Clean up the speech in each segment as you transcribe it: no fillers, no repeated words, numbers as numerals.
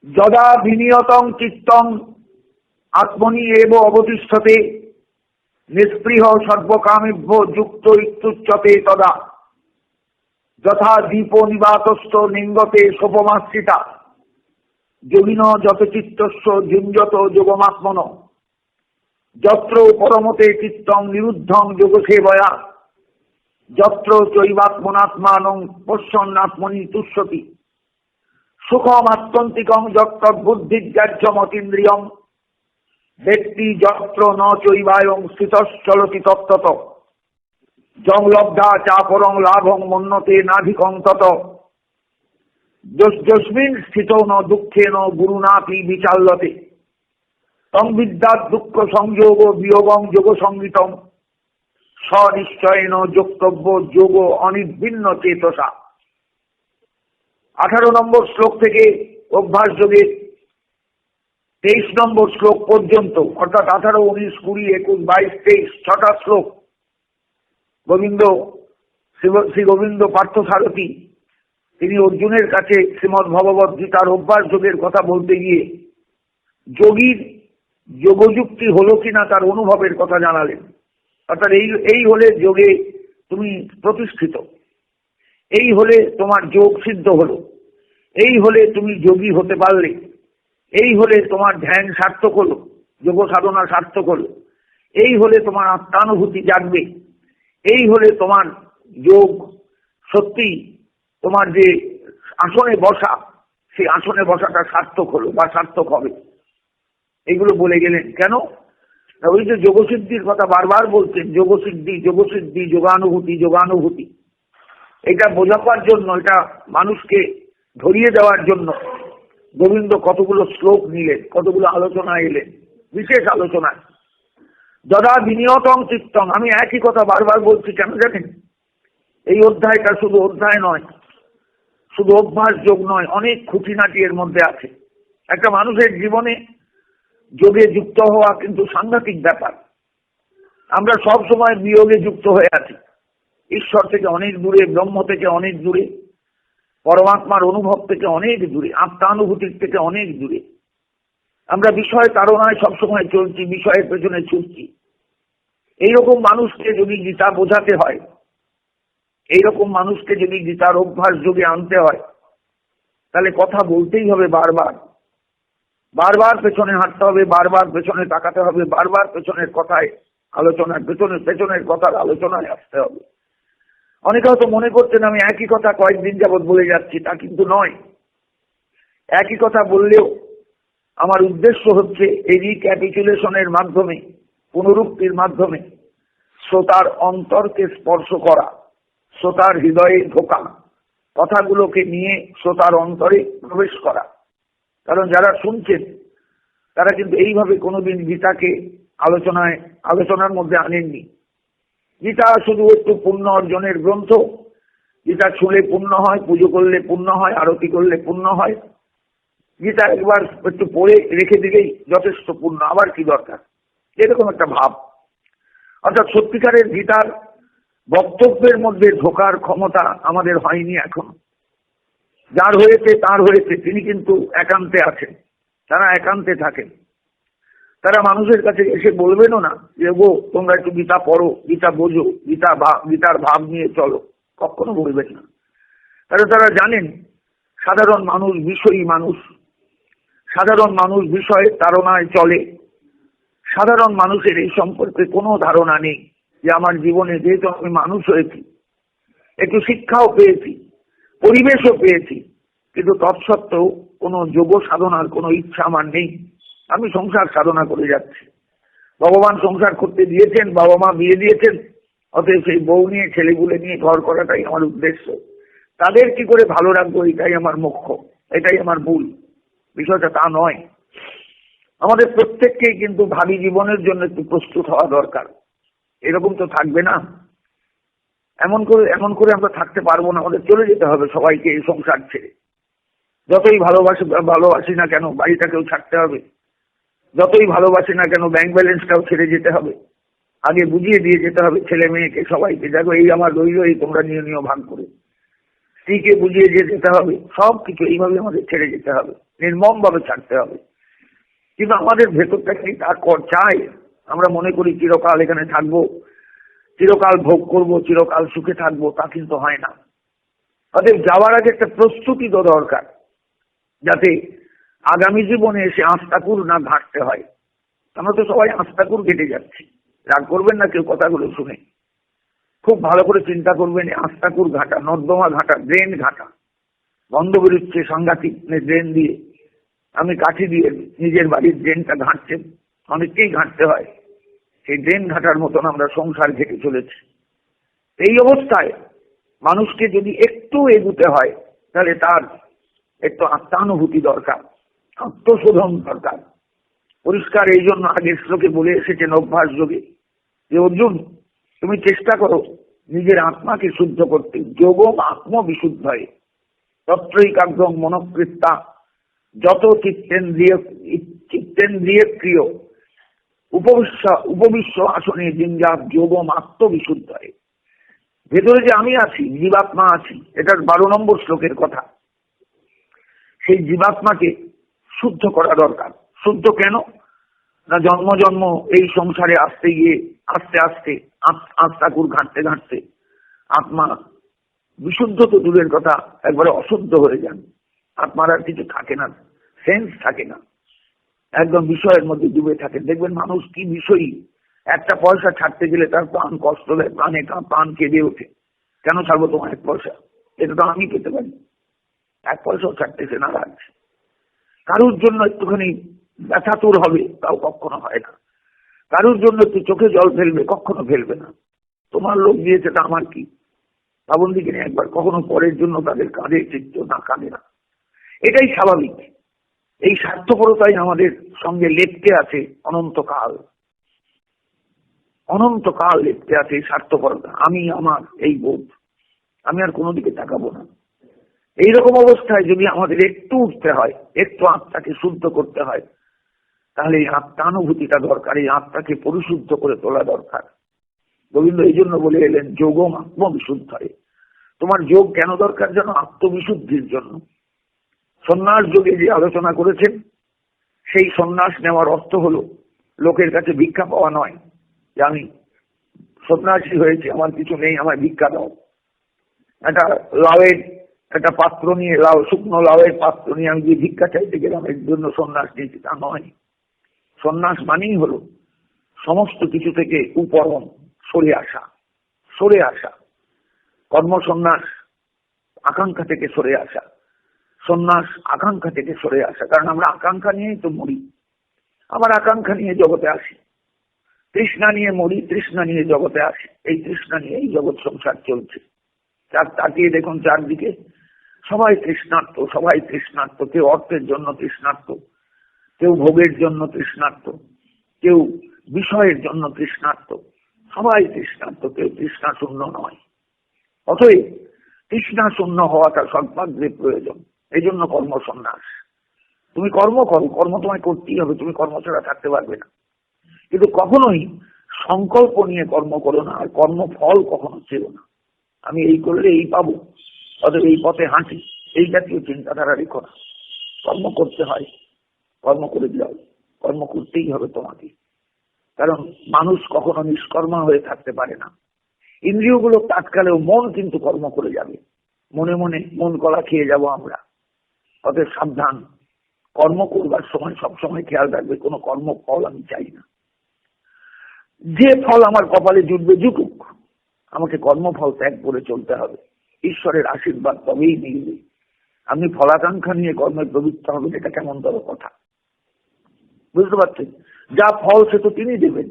যদা বিনিয়তং চিত্তং আত্মনি এব অবতিষ্ঠতে নিস্পৃহ সর্বকামেভ্যো যুক্ত ইত্যুচ্যতে তদা যথা দীপ নিবাতস্থ নিঙ্গতে সোপমাশ্রিতা যোগিন যত চিত্তস্য যুঞ্জত যোগমাত্মন যত্র পরমতে চিত্তং নিরুদ্ধং যোগসেবয়া যত্র চৈবাত্মনাত্মানং পশ্যন্নাত্মনি তুষ্যতি সুখমাত্যন্তিকং যত্তদ্বুদ্ধিগ্রাহ্যমতীন্দ্রিয়ং ব্যক্তি যত্র ন চৈবায়ং স্থিতশ্চলতি তত্তত যং লব্ধা চাপরং লাভং মন্যতে নাধিকং তত যস্মিন স্থিতো ন দুঃখেন গুরুনাপি বিচাল্যতে তং বিদ্যাৎ দুঃখ সংযোগ বিয়োগং যোগ সঙ্গীতং স্বনিশ্চয়েন যোক্তব্য যোগ অনির্বিন্ন চেতসা। 18 নম্বর শ্লোক থেকে অভ্যাস যোগে 23 নম্বর শ্লোক পর্যন্ত, অর্থাৎ 18, 19, 20, 21, 22, 23 6টা শ্লোক শ্রী গোবিন্দ পার্থসারথী তিনি অর্জুনের কাছে শ্রীমদ্ ভগবদ্ গীতার অভ্যাস যোগের কথা বলতে গিয়ে যোগীর যোগযুক্তি হলো কিনা তার অনুভবের কথা জানালেন। অর্থাৎ এই হলে যোগে তুমি প্রতিষ্ঠিত, এই হলে তোমার যোগ সিদ্ধ হলো, এই হলে তুমি যোগী হতে পারলে, এই হলে তোমার ধ্যান সার্থক হলো, যোগ সাধনা সার্থক হলো, এই হলে তোমার আত্মানুভূতি জাগবে, এই হলে তোমার যোগ সত্যি তোমার যে আসনে বসা সেই আসনে বসাটা সার্থক হলো বা সার্থক হবে। এগুলো বলে গেলেন কেন? ওই যে যোগসিদ্ধির কথা বারবার বলছেন, যোগসিদ্ধি যোগসিদ্ধি যোগানুভূতি যোগানুভূতি, এটা বোঝাবার জন্য, এটা মানুষকে ধরিয়ে দেওয়ার জন্য গোবিন্দ কতগুলো শ্লোক নিলেন, কতগুলো আলোচনা এলেন, বিশেষ আলোচনা। যদা বিনিয়তং চিত্তং, আমি একই কথা বারবার বলছি কেন জানেন? এই অধ্যায়টা শুধু অধ্যায় নয়, শুধু অভ্যাস যোগ নয়, অনেক খুঁটিনাটি এর মধ্যে আছে। একটা মানুষের জীবনে যোগে যুক্ত হওয়া কিন্তু সাংঘাতিক ব্যাপার। আমরা সব সময় বিয়োগে যুক্ত হয়ে আছি, ঈশ্বর থেকে অনেক দূরে, ব্রহ্ম থেকে অনেক দূরে, পরমাত্মার অনুভব থেকে অনেক দূরে, আত্মানুভূতির থেকে অনেক দূরে। আমরা বিষয় তাড়নায় সবসময় চলছি, বিষয়ের পেছনে ছুটছি। এইরকম মানুষকে যদি গীতা বোঝাতে হয়, এইরকম মানুষকে যদি গীতার অভ্যাস যোগে আনতে হয়, তাহলে কথা বলতেই হবে বারবার, বারবার পেছনে হাঁটতে হবে, বারবার পেছনে তাকাতে হবে, বারবার পেছনের কথায় আলোচনায়, পেছনের কথার আলোচনায় আসতে হবে। অনেকে হয়তো মনে করছেন আমি একই কথা কয়েকদিন যাবৎ বলে যাচ্ছি, তা কিন্তু নয়। একই কথা বললেও আমার উদ্দেশ্য হচ্ছে এই রিক্যাপিচুলেশনের মাধ্যমে, পুনরুক্তির মাধ্যমে শ্রোতার অন্তরকে স্পর্শ করা, শ্রোতার হৃদয়ে ঢোকা, কথাগুলোকে নিয়ে শ্রোতার অন্তরে প্রবেশ করা। কারণ যারা শুনছেন তারা কিন্তু এইভাবে কোনোদিন গীতাকে আলোচনার মধ্যে আনেননি। গীতা শুধু একটু পুণ্য অর্জনের গ্রন্থ, গীতা শুনলে পুণ্য হয়, পুজো করলে পুণ্য হয়, আরতি করলে পুণ্য হয়, গীতা একবার একটু পড়ে রেখে দিলেই যথেষ্ট পুণ্য, আবার কি দরকার, এরকম একটা ভাব। অর্থাৎ সত্যিকারের গীতার বক্তব্যের মধ্যে ঢোকার ক্ষমতা আমাদের হয়নি এখন। যার হয়েছে তার হয়েছে, তিনি কিন্তু একান্তে আছেন, তারা একান্তে থাকেন। তারা মানুষের কাছে এসে বলবেনও না যে গো তোমরা একটু গীতা পড়ো, গীতা বোঝো, গীতার ভাব নিয়ে চলো, কখনো বলবেন না। কারণ তারা জানেন সাধারণ মানুষ বিষয়ী মানুষ, সাধারণ মানুষ বিষয়ের তাড়নায় চলে, সাধারণ মানুষের এই সম্পর্কে কোনো ধারণা নেই যে আমার জীবনে যেহেতু আমি মানুষ হয়েছি, একটু শিক্ষাও পেয়েছি, পরিবেশও পেয়েছি, কিন্তু তৎসত্ত্বেও কোনো যোগ সাধনার কোনো ইচ্ছা আমার নেই। আমি সংসার সাধনা করে যাচ্ছি, ভগবান সংসার করতে দিয়েছেন, বাবা মা বিয়ে দিয়েছেন, অতএব সেই বউ নিয়ে ছেলেগুলো নিয়ে ঘর করাটাই আমার উদ্দেশ্য। তাদের কি করে ভালো রাখবো এটাই আমার মুখ্য, এটাই আমার ভুল। বিষয়টা তা নয়। আমাদের প্রত্যেককেই কিন্তু ভাবী জীবনের জন্য একটু প্রস্তুত হওয়া দরকার। এরকম তো থাকবে না, এমন করে আমরা থাকতে পারবো না। আমাদের চলে যেতে হবে সবাইকে এই সংসার ছেড়ে। যতই ভালোবাসি না কেন বাড়িটাকেও ছাড়তে হবে, যতই ভালোবাসি না কেন ব্যাংক ব্যালেন্সটাও ছেড়ে যেতে হবে। আগে বুঝিয়ে দিয়ে যেতে হবে ছেলে মেয়েকে, সবাইকে, দেখো এই আমার রইল, এই তোমরা নিয়ে ভাগ করে। স্ত্রীকে বুঝিয়ে যেতে হবে, সবকিছু এইভাবে আমাদের ছেড়ে যেতে হবে, নির্মম ভাবে ছাড়তে হবে। কিন্তু আমাদের ভেতরটা কি তারপর চাই? আমরা মনে করি চিরকাল এখানে থাকবো, চিরকাল ভোগ করব, চিরকাল সুখে থাকবো, তা কিন্তু হয় না। তাদের যাওয়ার আগে একটা প্রস্তুতি তো দরকার, যাতে আগামী জীবনে এসে আস্তাকুর না ঘাটতে হয়। আমরা তো সবাই আস্তাকুর ঘেটে যাচ্ছি। রাগ করবেন না কেউ কথাগুলো শুনে, খুব ভালো করে চিন্তা করবেন। আস্তাকুর ঘাটা, নর্দমা ঘাটা, ড্রেন ঘাটা, গন্ধ বেরোচ্ছে সাংঘাতিক ড্রেন দিয়ে। আমি কাঠি দিয়ে নিজের বাড়ির ড্রেনটা ঘাঁটছেন, অনেককেই ঘাঁটতে হয়। সেই ড্রেন ঘাটার মতন আমরা সংসার ঘেটে চলেছি। এই অবস্থায় মানুষকে যদি একটু এগুতে হয়, তাহলে তার একটু আত্মানুভূতি দরকার, আত্মশোধন দরকার। পরিষ্কার এই জন্য আগের শ্লোকে বলে এসেছেন অভ্যাস যোগে যে অর্জুন, তুমি চেষ্টা করো নিজের আত্মাকে শুদ্ধ করতে। যোগম আত্মবিশুদ্ধ হয় তত্রৈকাগ্রম মনকৃত্তা যত চিত্তেন্দ্রিয় ক্রিয় উপবিশ্ব আসনে জিঞ্জাত যোগম আত্মবিশুদ্ধ হয়। ভেতরে যে আমি আছি, জীবাত্মা আছি, এটার 12 নম্বর শ্লোকের কথা। সেই জীবাত্মাকে শুদ্ধ করা দরকার। শুদ্ধ কেন না, জন্ম জন্ম এই সংসারে আসতে গিয়ে আস্তে আস্তে আত্মাকুর ঘাঁটতে ঘাঁটতে আত্মা বিশুদ্ধ তো দূরের কথা, একবারে অশুদ্ধ হয়ে যান। আত্মার আর কিছু থাকে না, সেন্স থাকে না, একদম বিষয়ের মধ্যে ডুবে থাকে। দেখবেন মানুষ কি বিষয়ী, একটা পয়সা ছাড়তে গেলে তার প্রাণ কষ্ট দেয়, প্রাণ কেঁদে ওঠে। কেন ছাড়বো তোমার 1 পয়সা? এটা তো আমি পেতে পারি। 1 পয়সাও ছাড়তেছে না, রাখছে। কারুর জন্য একটুখানি ব্যথাতুর হবে, তাও কখনো হয় না। কারুর জন্য একটু চোখে জল ফেলবে, কখনো ফেলবে না। তোমার লোক দিয়েছে, তা আমার কি? ভাবুন দিকে একবার, কখনো পরের জন্য তাদের কাঁধে চিত্ত না, কাঁদে না। এটাই স্বাভাবিক। এই স্বার্থপরতাই আমাদের সঙ্গে লেপ্টে আছে অনন্তকাল। অনন্তকাল লেপ্টে আছে এই স্বার্থপরতা। আমি আমার এই বোধ, আমি আর কোনো দিকে তাকাবো না। এইরকম অবস্থায় যদি আমাদের একটু উঠতে হয়, একটু আত্মাকে শুদ্ধ করতে হয়, তাহলে এই আত্মানুভূতিটা দরকার, এই আত্মাকে পরিশুদ্ধ করে তোলা দরকার। গোবিন্দ এই জন্য বলে এলেন যোগম আত্মবিশুদ্ধ হয়। তোমার যোগ কেন দরকার? যেন আত্মবিশুদ্ধির জন্য। সন্ন্যাস যোগে যে আলোচনা করেছেন, সেই সন্ন্যাস নেওয়ার অর্থ হলো লোকের কাছে ভিক্ষা পাওয়া নয়, যে আমি সন্ন্যাসী হয়েছি, আমার কিছু নেই, আমায় ভিক্ষা দাও। একটা পাত্র নিয়ে, শুকনো লাউয়ের পাত্র নিয়ে আমি যে ভিক্ষা চাইতে গেলাম, এর জন্য সন্ন্যাস নিয়েছি, তা নয়। সন্ন্যাস মানেই হলো সমস্ত কিছু থেকে উপরম সরে আসা। কর্ম সন্ন্যাস আকাঙ্ক্ষা থেকে সরে আসা, সন্ন্যাস আকাঙ্ক্ষা থেকে সরে আসা। কারণ আমরা আকাঙ্ক্ষা নিয়েই তো মরি, আবার আকাঙ্ক্ষা নিয়ে জগতে আসি। তৃষ্ণা নিয়ে মরি, তৃষ্ণা নিয়ে জগতে আসি। এই তৃষ্ণা নিয়ে এই জগৎ সংসার চলছে। তাকিয়ে দেখুন চারদিকে, সবাই তৃষ্ণার্ত। কেউ অর্থের জন্য তৃষ্ণার্ত, কেউ ভোগের জন্য তৃষ্ণার্ত, কেউ বিষয়ের জন্য তৃষ্ণার্ত। সবাই তৃষ্ণার্ত, কেউ তৃষ্ণা শূন্য নয়। অতএব তৃষ্ণা শূন্য হওয়াটা সর্বাগ্রে প্রয়োজন। এই জন্য কর্ম সন্ন্যাস। তুমি কর্ম করো, কর্ম তোমায় করতেই হবে, তুমি কর্ম ছাড়া থাকতে পারবে না। কিন্তু কখনোই সংকল্প নিয়ে কর্ম করো না, আর কর্মফল কখনো চেও না। আমি এই করলে এই পাবো, অথবা এই পথে হাঁটি, এই জাতীয় চিন্তাধারা রেখো না। কর্ম করতে হয়, কর্ম করে যাও, কর্ম করতেই হবে তোমাকে। কারণ মানুষ কখনো নিষ্কর্মা হয়ে থাকতে পারে না। ইন্দ্রিয়গুলো তাৎকালেও মন কিন্তু কর্ম করে যাবে, মনে মনে মন কলা খেয়ে যাব আমরা। অতএব সাবধান, কর্ম করবার সময় সবসময় খেয়াল রাখবে কোনো কর্মফল আমি চাই না। যে ফল আমার কপালে জুটবে জুটুক, আমাকে কর্মফল ত্যাগ করে চলতে হবে। ঈশ্বরের আশীর্বাদ তবেই মিলবে। আপনি ফলাকাঙ্ক্ষা নিয়ে কর্মে প্রবৃত্ত হবেন, এটা কেমন তর কথা? বুঝতে পারছেন? যা ফল সে তো তিনি দেবেন,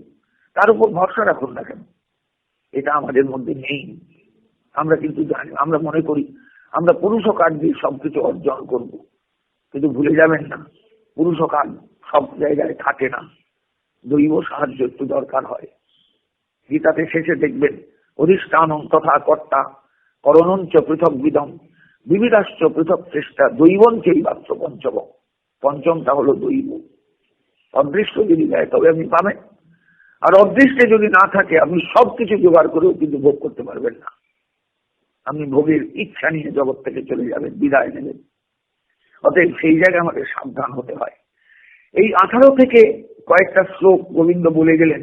তার উপর ভরসা রাখুন না কেন? এটা আমাদের মধ্যে নেই। আমরা কিন্তু জানি, আমরা মনে করি আমরা পুরুষকার দিয়ে সবকিছু অর্জন করব। কিন্তু ভুলে যাবেন না, পুরুষকার সব জায়গায় থাকে না, দৈব সাহায্য একটু দরকার হয়। গীতাতে শেষে দেখবেন অধিষ্ঠানং তথা কর্তা করণঞ্চ পৃথক বিদম বিবিধাশ্চ পৃথক চেষ্টা দৈবন চৈবাত্র পঞ্চম। পঞ্চমটা হলো দৈব। অদৃষ্ট যদি দেয় তবে আপনি পাবেন, আর অদৃষ্টে যদি না থাকে আপনি সবকিছু জোগাড় করেও কিন্তু ভোগ করতে পারবেন না। আপনি ভোগের ইচ্ছা নিয়ে জগৎ থেকে চলে যাবেন, বিদায় নেবেন। অতএব সেই জায়গায় আমাদের সাবধান হতে হয়। এই 18 থেকে কয়েকটা শ্লোক গোবিন্দ বলে গেলেন।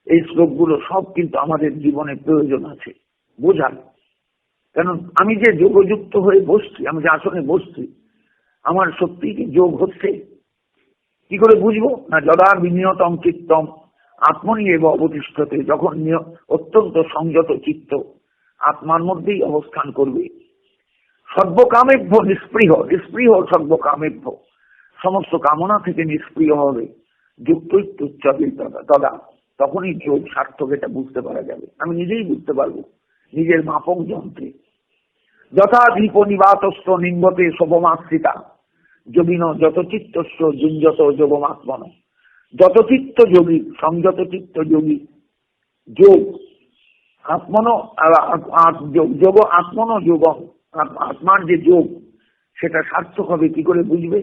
এই শ্লোকগুলো সব কিন্তু আমাদের জীবনে প্রয়োজন আছে বোঝার। কারণ আমি যে যোগযুক্ত হয়ে বসছি, আমি যে আসনে বসছি, আমার সত্যি কি যোগ হচ্ছে? কি করে বুঝবো? না, যদা বিনিয়তম চিত্তম আত্মনি এব অবতিষ্ঠতে, যখন অত্যন্ত সংযত চিত্ত আত্মার মধ্যেই অবস্থান করবে। সর্বকামেভ্য নিষ্পৃহ, নিষ্পৃহ সর্বকামেভ্য, সমস্ত কামনা থেকে নিষ্ক্রিয় হবে। যুক্তৈত্যুচ্চতে তদা, তখনই যোগ সার্থক, এটা বুঝতে পারা যাবে। আমি নিজেই বুঝতে পারবো নিজের মাপক যন্ত্রে। যথা দীপ নিবাতস্থ নিম্বতে শোভমাশ্রিতা যোগিন যত চিত্তস্য যুঞ্জত যোগমাত্মন। যত চিত্ত যোগী, সংযত চিত্ত যোগী, যোগ আত্মন যোগ আত্মন যোগম, আত্মার যে যোগ সেটা সার্থক হবে কি করে বুঝবে?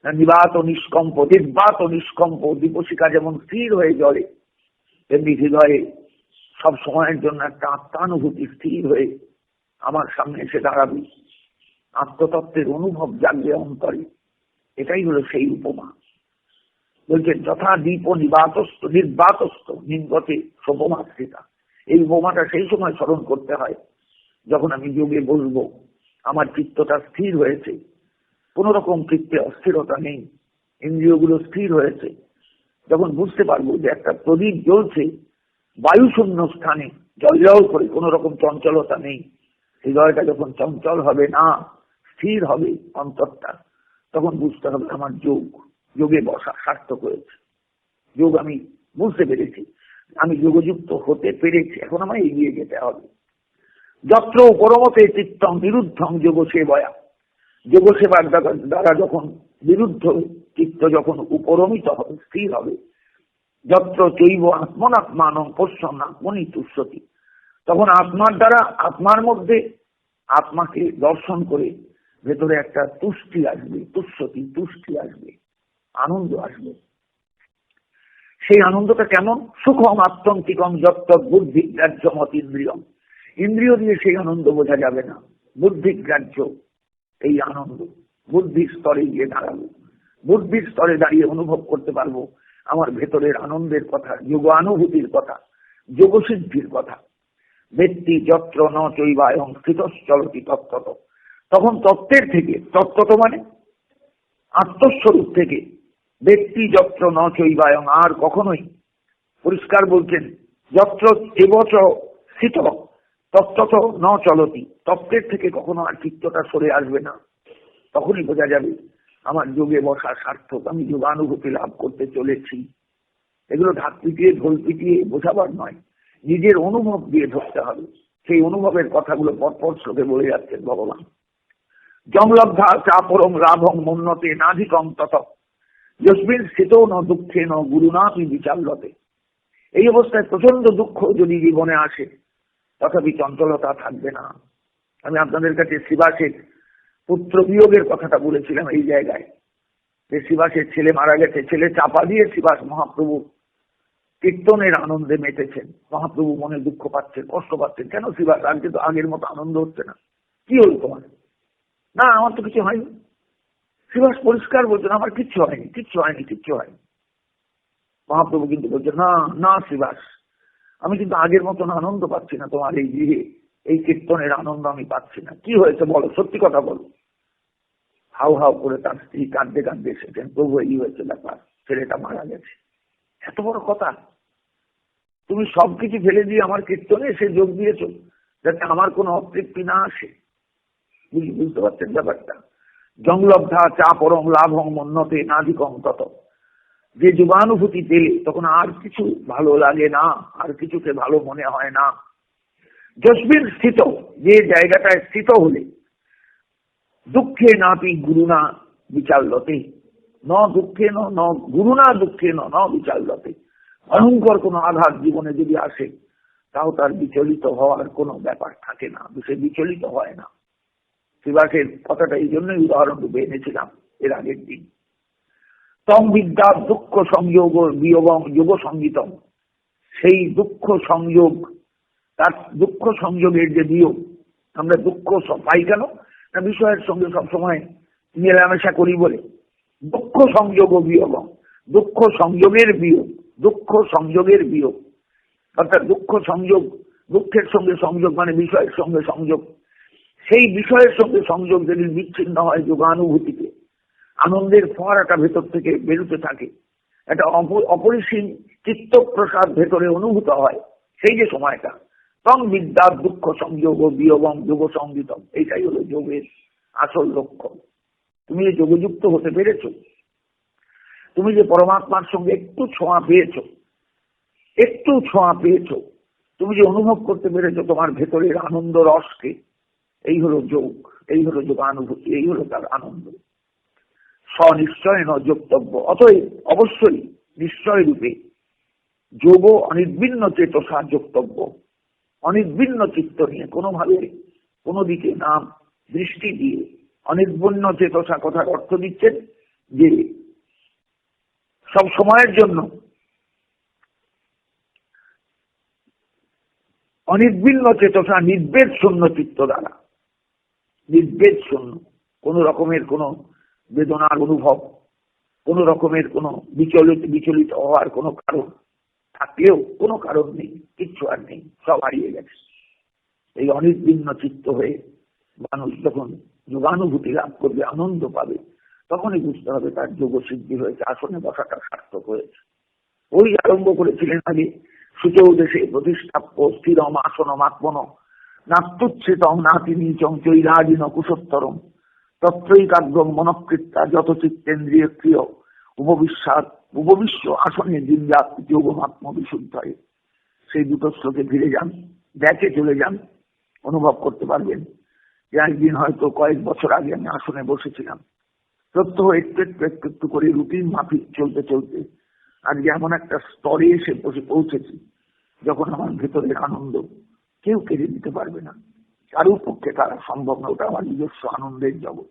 নিবাত নিষ্কম্প, দিব্যাত নিষ্কম্প, দীপশিখা যেমন স্থির হয়ে জ্বলে, তেমনি হৃদয়ে সব সময়ের জন্য একটা আত্মানুভূতি স্থির হয়ে আমার সামনে এসে দাঁড়াবে, আত্মতত্ত্বের অনুভব জাগবে অন্তরে। এটাই হলো সেই উপমা। বলছেন যথা দীপ নিবাতস্থ নির্বাতস্থ নিম্বতে শোভমাশ্রিতা। এই উপমাটা সেই সময় স্মরণ করতে হয় যখন আমি যোগে বসবো, আমার চিত্তটা স্থির হয়েছে, কোন রকম চিত্তে অস্থিরতা নেই, ইন্দ্রিয়গুলো স্থির হয়েছে। যখন বুঝতে পারবো যে একটা প্রদীপ জ্বলছে বায়ুশূন্য স্থানে, জল করে, কোন রকম চঞ্চলতা নেই, হৃদয়টা যখন চঞ্চল হবে না, স্থির হবে অন্তরটা, তখন বুঝতে হবে আমার যোগে বসা সার্থক হয়েছে। যোগ আমি বুঝতে পেরেছি, আমি যোগযুক্ত হতে পেরেছি, এখন আমায় এগিয়ে যেতে হবে। যত্র পরমতে চিত্তম বিরুদ্ধম যোগ সেবয়া, যোগ সেবার দ্বারা যখন বিরুদ্ধ চিত্ত যখন উপরমিত হবে, স্থির হবে, যত্র চৈব আত্মনাত্মানং পশ্যন আত্মনি তুষ্যতি, তখন আত্মার দ্বারা আত্মার মধ্যে আত্মাকে দর্শন করে ভেতরে একটা তুষ্টি আসবে, তুষ্যতি, তুষ্টি আসবে, আনন্দ আসবে। সেই আনন্দটা কেমন? সুখম আত্যন্তিকম যত্ত বুদ্ধি গ্রাহ্য মত ইন্দ্রিয়ম, ইন্দ্রিয় দিয়ে সেই আনন্দ বোঝা যাবে না, বুদ্ধি গ্রাহ্য এই আনন্দ। বুদ্ধির স্তরে গিয়ে দাঁড়াবো, বুদ্ধির স্তরে দাঁড়িয়ে অনুভব করতে পারবো আমার ভেতরের আনন্দের কথা, যোগানুভূতির কথা, যোগসিদ্ধির কথা। ব্যক্তি যত্র ন চৈবায়ং স্থিতশ্চলতি তত্ত্বত, তখন তত্ত্বের থেকে, তত্ত্বত মানে আত্মস্বরূপ থেকে, ব্যক্তি যত্র ন চৈবায়ং, আর কখনোই, পরিষ্কার বলছেন, যত্র এবচ স্থিত তত্ত্বত ন চলতি, তত্ত্বের থেকে কখনো আর চিত্তটা সরে আসবে না। তখনই বোঝা যাবে আমার যোগে বসা সার্থক, আমি যোগানুভূতি লাভ করতে চলেছি। এগুলো ঢাক পিটিয়ে ঢোল পিটিয়ে বোঝাবার নয়, নিজের অনুভব দিয়ে ধরতে হবে। সেই অনুভবের কথাগুলো পরপর শ্লোকে বলে যাচ্ছেন ভগবান। জমলব্ধা চাপরং লাভং মুন্নতে নাধিকং তত, যস্মিন স্থিত ন দুঃখে ন গুরুনাপি বিচাল্যতে। এই অবস্থায় প্রচন্ড দুঃখ যদি জীবনে আসে, তথাপি চঞ্চলতা থাকবে না। আমি আপনাদের কাছে শিবাসের পুত্র বিয়োগের কথাটা বলেছিলাম এই জায়গায়, যে শিবাসের ছেলে মারা গেছে, ছেলে চাপা দিয়ে শিবাস মহাপ্রভু কীর্তনের আনন্দে মেতেছেন। মহাপ্রভু মনে দুঃখ পাচ্ছেন, কষ্ট পাচ্ছেন, কেন শিবাস আজকে তো আগের মতো আনন্দ হচ্ছে না, কি হল তোমার? না আমার তো কিছু হয়নি। শিবাস পরিষ্কার বলছেন আমার কিচ্ছু হয়নি, কিচ্ছু হয়নি, কিচ্ছু হয়নি। মহাপ্রভু কিন্তু বলছেন না না শিবাস, আমি কিন্তু আগের মতন আনন্দ পাচ্ছি না, তোমার এই গৃহে এই কীর্তনের আনন্দ আমি পাচ্ছি না। কি হয়েছে বলো, সত্যি কথা বলো। হাউ হাউ করে তার স্ত্রী কাঁদতে কাঁদতে এসেছেন, প্রভু এই হয়েছে ব্যাপার, ছেলেটা মারা গেছে। এত বড় কথা, তুমি সবকিছু ফেলে দিয়ে আমার কীর্তনে এসে যোগ দিয়েছ, যাতে আমার কোনো অতৃপ্তি না আসে। বুঝতে পারছেন ব্যাপারটা? জংলব্ধা চা পরম লাভং মন্যতে নাধিকং তত, যে যোগানুভূতি পেলে তখন আর কিছু ভালো লাগে না, আর কিছুকে ভালো মনে হয় না। যস্মিন স্থিত, যে জায়গাটায় স্থিত হলে, দুঃখে নাপি গুরুনা বিচাল্যতে, ন দুঃখে ন গুরুনা দুঃখে ন বিচাল্যতে, ভয়ঙ্কর কোনো আঘাত জীবনে যদি আসে, তাও তার বিচলিত হওয়ার কোনো ব্যাপার থাকে না, সে বিচলিত হয় না। শিবাসের কথাটা এই জন্যই উদাহরণ রূপে এনেছিলাম এর আগের দিন। তম বিদ্যা দুঃখ সংযোগ বিয়োগং যোগ সঙ্গীতম, সেই দুঃখ সংযোগ, তার দুঃখ সংযোগের যে বিয়োগ, আমরা দুঃখ পাই কেন? না বিষয়ের সঙ্গে সবসময় মেলামেশা করি বলে। দুঃখ সংযোগ ও বিয়োগ, দুঃখ সংযোগের বিয়োগ, দুঃখ সংযোগের বিয়োগ, অর্থাৎ দুঃখ সংযোগ, দুঃখের সঙ্গে সংযোগ মানে বিষয়ের সঙ্গে সংযোগ। সেই বিষয়ের সঙ্গে সংযোগ যদি বিচ্ছিন্ন হয় যোগানুভূতিতে, আনন্দের ফোয়ারাটা ভেতর থেকে বেরোতে থাকে, একটা অপরিসীম চিত্তপ্রসাদ ভেতরে অনুভূত হয়, সেই যে সময়টা, তং বিদ্যার দুঃখ সংযোগ ও বিয়োগম যোগ সংগীতম, এইটাই হলো যোগের আসল লক্ষ্য। তুমি যে যোগযুক্ত হতে পেরেছ, তুমি যে পরমাত্মার সঙ্গে একটু ছোঁয়া পেয়েছ, একটু ছোঁয়া পেয়েছ, তুমি যে অনুভব করতে পেরেছো তোমার ভেতরের আনন্দ রসকে, এই হলো যোগ, এই হলো যোগানুভূতি, এই হলো তার আনন্দ। স্বনিশ্চয় ন যোক্তব্য, অতএব অবশ্যই নিশ্চয় রূপে যোগ অনির্বিন্ন চেতসা যোক্তব্য, অনির্বিন্ন চিত্ত নিয়ে, কোনোভাবে কোনো দিকে নাম দৃষ্টি দিয়ে অনির্বিন্ন চেতসা কথার অর্থ দিচ্ছেন যে সব সময়ের জন্য অনির্বিন্ন চেতসা, নির্বেদ শূন্য চিত্ত দ্বারা, নির্বেদ শূন্য, কোন রকমের কোন বেদনার অনুভব, কোন রকমের কোন বিচলিত হওয়ার কোন কারণ থাকলেও কোনো কারণ নেই, কিচ্ছু আর নেই, সব হারিয়ে গেছে। এই অনির্বিন্ন চিত্ত হয়ে মানুষ যখন যোগানুভূতি লাভ করবে, আনন্দ পাবে, তখনই বুঝতে হবে তার যোগ সিদ্ধি হয়েছে, আসনে বসাটা সার্থক হয়েছে। ওই আরম্ভ করেছিলেন আগে, সুচৌ দেশে প্রতিষ্ঠাপ্য স্থিরম আসনম আত্মন নাস্তুচ্ছেতম নাতি নীচম চৈরাজীন কুশোত্তরম তত্রৈকাগ্রম মনকৃত্যা যত চিত্তেন্দ্রিয় ক্রিয় উপবিশ্ব আসনে জিনজাত যোগমাত্ম বিশুদ্ধ। সেই দুটো শ্লোকে ফিরে যান, দেখে চলে যান, অনুভব করতে পারবেন যে একদিন হয়তো কয়েক বছর আগে আমি আসনে বসেছিলাম, প্রত্যহ একটু একটু একটু একটু করে রুটিন মাফিক চলতে চলতে আজকে এমন একটা স্তরে এসে পৌঁছেছি যখন আমার ভেতরের আনন্দ কেউ কেড়ে দিতে পারবে না, কারোর পক্ষে তারা সম্ভব না। ওটা আমার নিজস্ব আনন্দের জগৎ।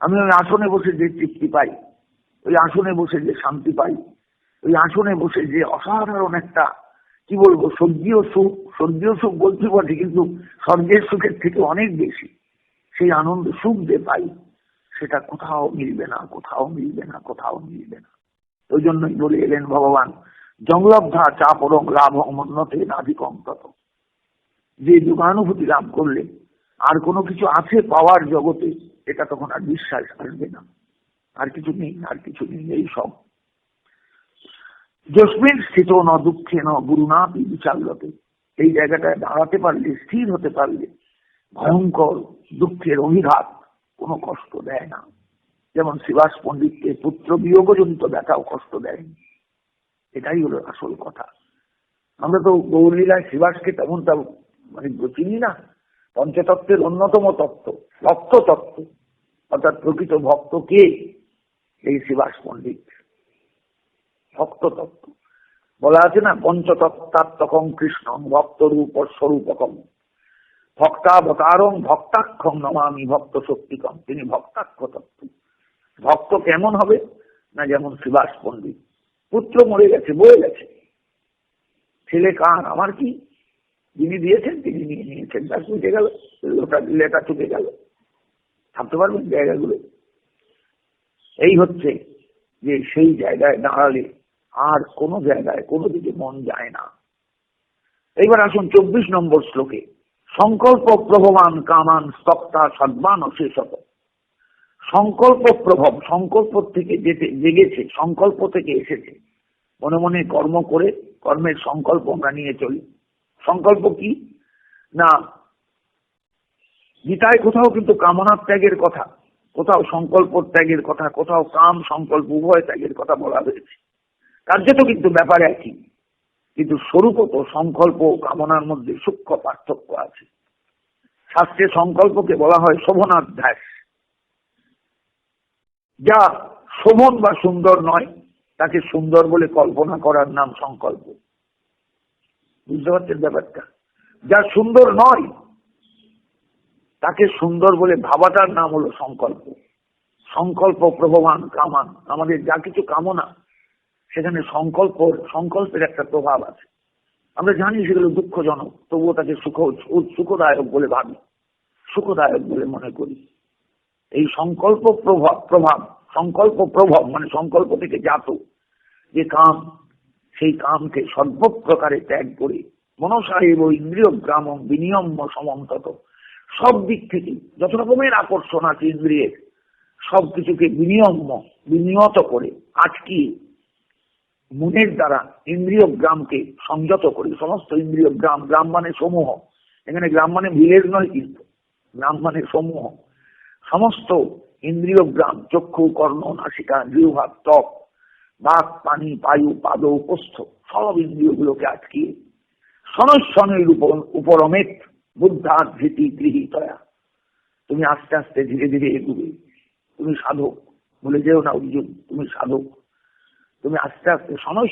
আমি ওই আসনে বসে যে তৃপ্তি পাই, ওই আসনে বসে যে শান্তি পাই, ওই আসনে বসে যে অসাধারণ একটা কি বলবো স্বর্গীয় সুখ, স্বর্গীয় সুখ বলতে বটে কিন্তু স্বর্গের সুখের থেকে অনেক বেশি সেই আনন্দ সুখ যে পাই, সেটা কোথাও মিলবে না, কোথাও মিলবে না, কোথাও মিলবে না। ওই জন্যই বলে এলেন ভগবান, জংলব্ধা চাপরং লাভ উন্নতে নাধিকম তত। যে যোগানুভূতি লাভ করলে আর কোনো কিছু আছে পাওয়ার জগতে, এটা তখন আর বিশ্বাস আসবে না, আর কিছু নেই, আর কিছু নেই, এই সব। যস্মিন স্থিত ন দুঃখে ন গুরুনা বিচাল্যতে, এই জায়গাটায় দাঁড়াতে পারলে, স্থির হতে পারলে ভয়ঙ্কর দুঃখের অভিঘাত কোনো কষ্ট দেয় না। যেমন শ্রীবাস পণ্ডিতকে পুত্র বিয়োগজনিত ব্যথাও কষ্ট দেয়নি। এটাই হলো আসল কথা। আমরা তো গৌরলীলায় শ্রীবাসকে তেমনটা মানে চিনি না। পঞ্চতত্ত্বের অন্যতম তত্ত্ব ভক্ত তত্ত্ব, অর্থাৎ প্রকৃত ভক্ত কে? এই শ্রীবাস পণ্ডিত। ভক্ত তত্ত্ব বলা আছে না, পঞ্চতত্ত্বাত্মকং কৃষ্ণং ভক্ত রূপ স্বরূপকম ভক্তাবতারং ভক্তাক্ষম নমামি ভক্ত শক্তিকম। তিনি ভক্তাক্ষ তত্ত্ব। ভক্ত কেমন হবে না, যেমন শ্রীবাস পণ্ডিত। পুত্র মরে গেছে, বয়ে গেছে, ছেলে কার, আমার কি, যিনি দিয়েছেন তিনি নিয়ে নিয়েছেন, তার চুকে গেল, লেটা চুকে গেল। ভাবতে পারবেন জায়গাগুলো। এই হচ্ছে যে সেই জায়গায় দাঁড়ালে আর কোনো জায়গায় কোনো দিকে মন যায় না। এইবার আসুন 24 নম্বর শ্লোকে, সংকল্প প্রভবান কামান স্তক্তা সদ্বান অশেষত। সংকল্প প্রভব, সংকল্প থেকে জেগেছে, সংকল্প থেকে এসেছে। মনে মনে কর্ম করে কর্মের সংকল্প আমরা নিয়ে চলি। সংকল্প কি না, গীতায় কোথাও কিন্তু কামনা ত্যাগের কথা, কোথাও সংকল্প ত্যাগের কথা, কোথাও কাম সংকল্প উভয় ত্যাগের কথা বলা হয়েছে। কার্যত কিন্তু ব্যাপার একই, কিন্তু স্বরূপত সংকল্প ও কামনার মধ্যে সূক্ষ্ম পার্থক্য আছে। শাস্ত্রে সংকল্পকে বলা হয় শোভনাধ্যাস। যা শোভন বা সুন্দর নয় তাকে সুন্দর বলে কল্পনা করার নাম সংকল্প। বুঝতে পারছেন ব্যাপারটা? যা সুন্দর নয় তাকে সুন্দর বলে ভাবাটার নাম হলো সংকল্প। সংকল্প প্রভবান কামান, আমাদের যা কিছু কামনা সেখানে সংকল্পের একটা প্রভাব আছে। আমরা জানি সেগুলো দুঃখজনক, তবুও তাকে সুখদায়ক বলে ভাবি। সুখদায়ক বলে মনে করি। এই সংকল্প প্রভাব মানে সংকল্প থেকে জাত যে কাম, সেই কামকে সর্বপ্রকারে ত্যাগ করে মনসা এবং ইন্দ্রিয় গ্রাম বিনিয়ম্য সমন্তত, সব দিক থেকে যত রকমের আকর্ষণ আছে ইন্দ্রিয়ের সবকিছুকে বিনিয়ত করে আটকিয়ে মনের দ্বারা ইন্দ্রিয় গ্রামকে সংযত করে, সমস্ত ইন্দ্রিয় গ্রাম মানে সমূহ, এখানে গ্রাম মানে ভিলেজ নয়, কিন্তু গ্রাম মানে সমূহ, সমস্ত ইন্দ্রিয় গ্রাম চক্ষু কর্ণ নাসিকা জিহ্বা ত্বক নাক পানি বায়ু পাদ উপস্থ সব ইন্দ্রিয়গুলোকে আটকিয়ে শনৈর উপরমেত বুদ্ধার ধৃতি গৃহীতয়া, তুমি আস্তে আস্তে ধীরে ধীরে এগুবে। তুমি সাধক, বলে যেও না অর্জুন, তুমি সাধক। তুমি আস্তে আস্তে শনৈ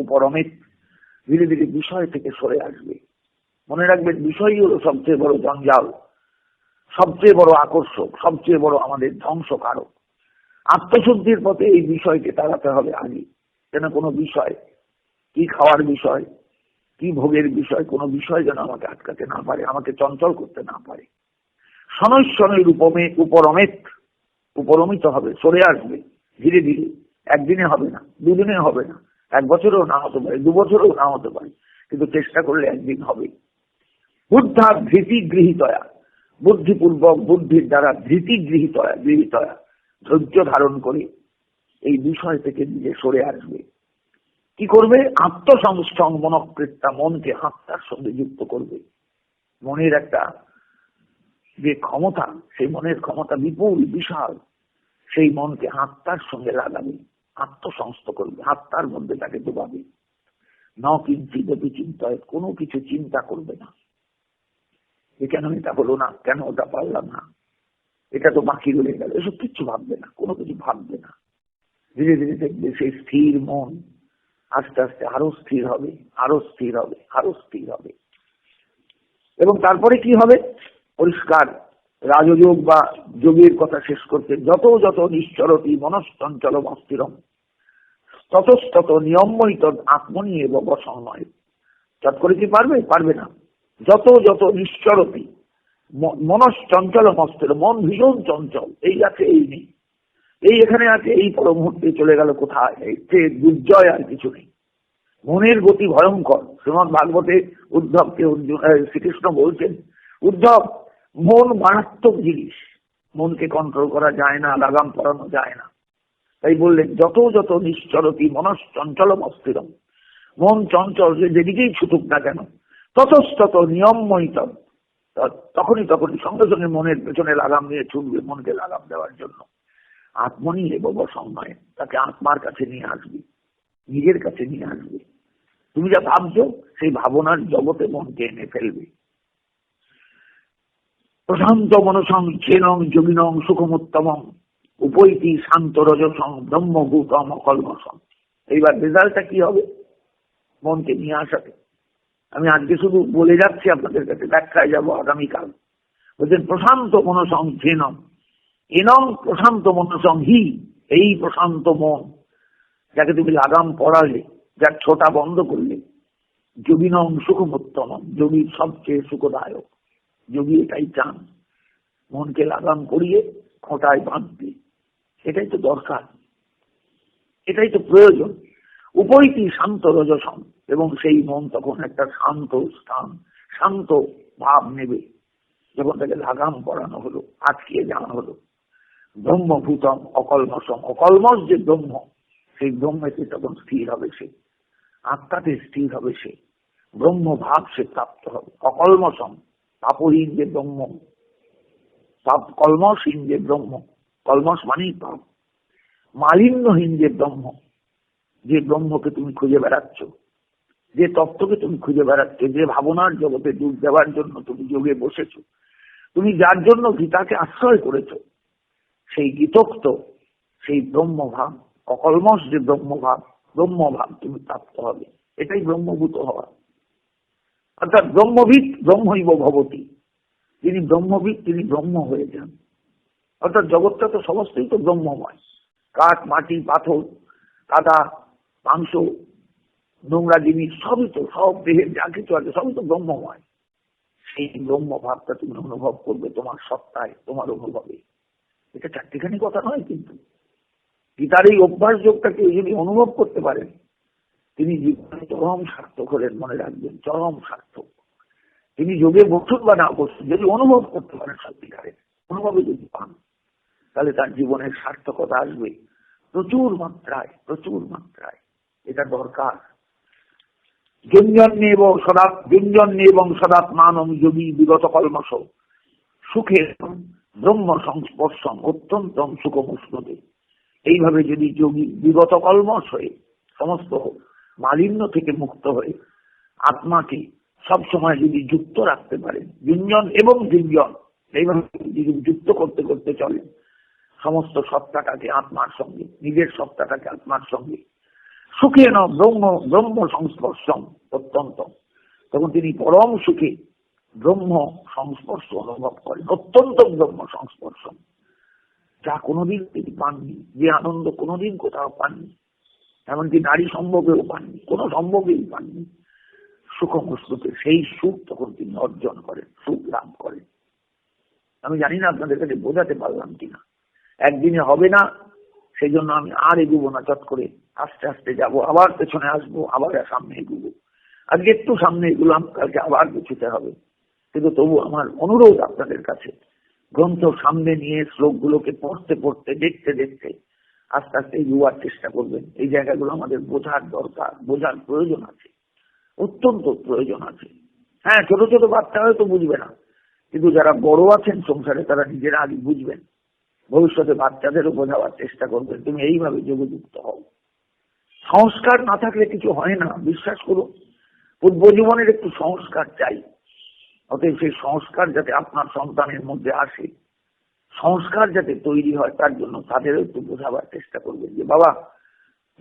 উপরমেত ধীরে ধীরে বিষয় থেকে সরে আসবে। মনে রাখবেন, বিষয়ই হলো সবচেয়ে বড় জঞ্জাল, সবচেয়ে বড় আকর্ষক, সবচেয়ে বড় আমাদের ধ্বংসকারক। আত্মশুদ্ধির পথে এই বিষয়কে তাড়াতে হবে আগে। যেন কোনো বিষয়, কি খাওয়ার বিষয়, কি ভোগের বিষয়, কোনো বিষয় যেন আমাকে আটকাতে না পারে, আমাকে চঞ্চল করতে না পারে। শনৈর উপরমিত হবে, সরে আসবে ধীরে ধীরে। একদিনে হবে না, দুদিনে হবে না, 1 বছরেও না হতে পারে, 2 বছরেও না হতে পারে, কিন্তু চেষ্টা করলে একদিন হবে। বুদ্ধার ধৃতি গৃহীতয়া, বুদ্ধিপূর্বক বুদ্ধির দ্বারা ধৃতি গৃহীতয়া ধৈর্য ধারণ করে এই বিষয় থেকে নিজে সরে আসবে। কি করবে? আত্মসংস্থং মনকৃত্যা, মনকে আত্মার সঙ্গে যুক্ত করবে। মনের একটা যে ক্ষমতা, সেই মনের ক্ষমতা বিপুল বিশাল, সেই মনকে আত্মার সঙ্গে লাগাবে, আত্মসংস্থ করবে, আত্মার মধ্যে তাকে ডুবাবে। ন কিঞ্চিদপি চিন্তায়, কোনো কিছু চিন্তা করবে না, যে কেন এটা হলো না, কেন ওটা পারলাম না, এটা তো বাকি রয়ে গেল, এসব কিচ্ছু ভাববে না, কোনো কিছু ভাববে না। ধীরে ধীরে দেখবে সেই স্থির মন আস্তে আস্তে আরো স্থির হবে, আরো স্থির হবে, আরো স্থির হবে। এবং তারপরে কি হবে? পরিষ্কার রাজযোগ বা যোগের কথা শেষ করতে, যত নিশ্চরতি মনশ্চঞ্চল অস্থিরম ততস্তত নিয়মই তদ আত্মনি এবং বসন্ময়। চট করে কি পারবে? পারবে না। যত নিশ্চরতি মনশ্চঞ্চল অস্থির, মন ভীষণ চঞ্চল, এই আছে এই নেই, এই এখানে আছে এই পর মুহূর্তে চলে গেল কোথায়, এতে দুর্জয় আর কিছু নেই। মনের গতি ভয়ঙ্কর। শ্রীমদ ভাগবতে উদ্ধবকে শ্রীকৃষ্ণ বলছেন, উদ্ধব, মন মারাত্মক জিনিস, মনকে কন্ট্রোল করা যায় না, লাগাম পরানো যায় না। তাই বললেন যত নিশ্চরতি মনশ্চঞ্চল অস্থিরম, মন চঞ্চল, যে যেদিকেই ছুটুক না কেন, ততস্তত নিয়মময়ী তখনই সঙ্গে সঙ্গে মনের পেছনে লাগাম নিয়ে ছুটবে, মনকে লাগাম দেওয়ার জন্য। আত্মনি এবং বসন্ময়, তাকে আত্মার কাছে নিয়ে আসবে, নিজের কাছে নিয়ে আসবে। তুমি যা ভাবছো সেই ভাবনার জগতে মনকে এনে ফেলবে। প্রশান্ত মনসং ছেনং যোগিনং সুখমুত্তমং উপৈতি শান্ত রজসং ব্রহ্মভূতম অকল্মসং। এইবার রেজাল্টটা কি হবে? মনকে নিয়ে আসাতে আমি আজকে শুধু বলে যাচ্ছি, আপনাদের কাছে ব্যাখ্যায় যাবো আগামীকাল। বলছেন প্রশান্ত মনসং ছেনং এনং প্রশান্ত মনসং হি, এই প্রশান্ত মন যাকে তুমি লাগাম পড়ালে, যার ছোটা বন্ধ করলে, যোগিনং সুখমুত্তম, যোগীর সবচেয়ে সুখদায়ক। যোগী এটাই চান, মনকে লাগাম পড়িয়ে খোঁটায় বাঁধবে। এটাই তো দরকার, এটাই তো প্রয়োজন। উপৈতি শান্ত রজসম, এবং সেই মন তখন একটা শান্ত স্থান, শান্ত ভাব নেবে যখন তাকে লাগাম পড়ানো হলো, আটকিয়ে জানা হলো। ব্রহ্মভূতম অকল্মসম, অকল্মস যে ব্রহ্ম, সেই ব্রহ্মেতে তখন স্থির হবে সে, আত্মাতে স্থির হবে সে, ব্রহ্ম ভাব সে প্রাপ্ত হবে। অকল্মসম, পাপহীন যে ব্রহ্ম, পাপ কলমসহীন যে ব্রহ্ম, কলমস মানেই পাপ, মালিন্যহীন যে ব্রহ্ম, যে ব্রহ্মকে তুমি খুঁজে বেড়াচ্ছ, যে তত্ত্বকে তুমি খুঁজে বেড়াচ্ছ, যে ভাবনার জগতে ডুব দেওয়ার জন্য তুমি যোগে বসেছো, তুমি যার জন্য গীতাকে আশ্রয় করেছো, সেই গীতোক্ত সেই ব্রহ্মভাব, অকলমস যে ব্রহ্মভাব তুমি প্রাপ্ত হবে। এটাই ব্রহ্মভূত হওয়া। অর্থাৎ ব্রহ্মবিদ ব্রহ্মৈব ভবতি, যিনি ব্রহ্মবিদ তিনি ব্রহ্ম হয়ে যান। অর্থাৎ জগৎটা তো সমস্তই তো ব্রহ্মময়, কাঠ মাটি পাথর কাদা মাংস নোংরা জিনিস সবই তো, সব দেহের যা কিছু আছে সবই তো ব্রহ্মময়। সেই ব্রহ্ম ভাবটা তুমি অনুভব করবে তোমার সত্তায়, তোমার অনুভবে। এটা চারটিখানি কথা নয়, কিন্তু গীতার এই অভ্যাস যোগটাকে যদি অনুভব করতে পারেন তিনি জীবনে চরম সার্থক হলেন, মনে রাখবেন, চরম সার্থক। তিনি যোগে বসুন বা না বসুন, যদি অনুভব করতে পারেন সত্যিকারের অনুভবে যদি পান, তাহলে তার জীবনের সার্থকতা আসবে প্রচুর মাত্রায়, প্রচুর মাত্রায়। এটা দরকার। জঞ্জন্যে এবং সদাত্মানম যোগী বিগত কলমশ সুখে ব্রহ্ম সংস্পর্শম অত্যন্তম সুখমুষ্ণতে। এইভাবে যদি যোগী বিগত কলমশ হয়ে সমস্ত মালিন্য থেকে মুক্ত হয়ে আত্মাকে সবসময় যদি যুক্ত রাখতে পারেন, গুঞ্জন এবং গুঞ্জন এইভাবে যদি যুক্ত করতে করতে চলেন সমস্ত সত্তাটাকে আত্মার সঙ্গে, নিজের সত্তাটাকে আত্মার সঙ্গে, সুখে ন ব্রহ্ম সংস্পর্শম অত্যন্ত, তখন তিনি পরম সুখে ব্রহ্ম সংস্পর্শ অনুভব করেন, অত্যন্ত ব্রহ্ম সংস্পর্শম, যা কোনোদিন তিনি পাননি, যে আনন্দ কোনোদিন কোথাও পাননি, এমনকি নারী সম্ভোগেও পাননি, কোনো সম্ভোগেই পাননি। সুখমস্তুতে সেই সুখ তখন তিনি অর্জন করেন, সুখ লাভ করেন। আমি জানি না আপনাদের কাছে বোঝাতে পারলাম কিনা। একদিনে হবে না, সেই জন্য আমি আর এগুবো না, চট করে আস্তে আস্তে যাব, আবার পেছনে আসবো, আবার সামনে এগুবো। আজকে একটু সামনে এগুলাম, কালকে আবার পিছুতে হবে। কিন্তু তবু আমার অনুরোধ আপনাদের কাছে, গ্রন্থ সামনে নিয়ে শ্লোকগুলোকে পড়তে পড়তে, দেখতে দেখতে আস্তে আস্তে এগুবার চেষ্টা করবেন। এই জায়গাগুলো আমাদের বোঝার দরকার, বোঝার প্রয়োজন আছে, অত্যন্ত প্রয়োজন আছে। হ্যাঁ, ছোট ছোট বাচ্চা হয়তো বুঝবে না, কিন্তু যারা বড় আছেন সংসারে তারা নিজেরা আগে বুঝবেন, ভবিষ্যতে বাচ্চাদেরও বোঝাবার চেষ্টা করবেন। তুমি এইভাবে যোগযুক্ত হও। সংস্কার না থাকলে কিছু হয় না, বিশ্বাস করুন। পূর্ব জীবনের একটু সংস্কার চাই। অতএব সেই সংস্কার যাতে আপনার সন্তানের মধ্যে আসে, সংস্কার যাতে তৈরি হয়, তার জন্য তাদেরও একটু বোঝাবার চেষ্টা করবেন যে বাবা,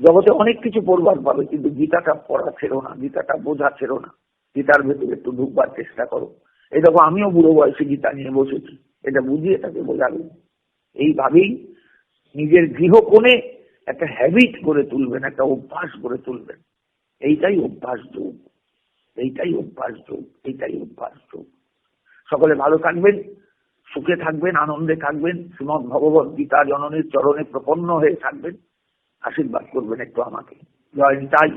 জগতে অনেক কিছু পড়বার পাবে, কিন্তু গীতাটা পড়া ছেড়ো না, গীতাটা বোঝা ছেড়ো না, গীতার ভেতরে একটু ঢুকবার চেষ্টা করো। এই দেখো, আমিও বুড়ো বয়সে গীতা নিয়ে বসেছি, এটা বুঝিয়ে তাকে বোঝাবেন। এইভাবেই নিজের গৃহকোণে একটা হ্যাবিট করে তুলবেন, একটা অভ্যাস করে তুলবেন। এইটাই অভ্যাস যোগ, এইটাই অভ্যাস যোগ, এইটাই অভ্যাস যোগ। সকলে ভালো থাকবেন, সুখে থাকবেন, আনন্দে থাকবেন, শ্রীমদ্ ভগবত গীতা জননীর চরণে প্রপন্ন হয়ে থাকবেন। আশীর্বাদ করবেন একটু আমাকে। জয় নিতাই,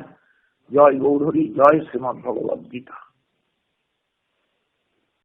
জয় গৌরহরি, জয় শ্রীমদ্ ভগবত গীতা।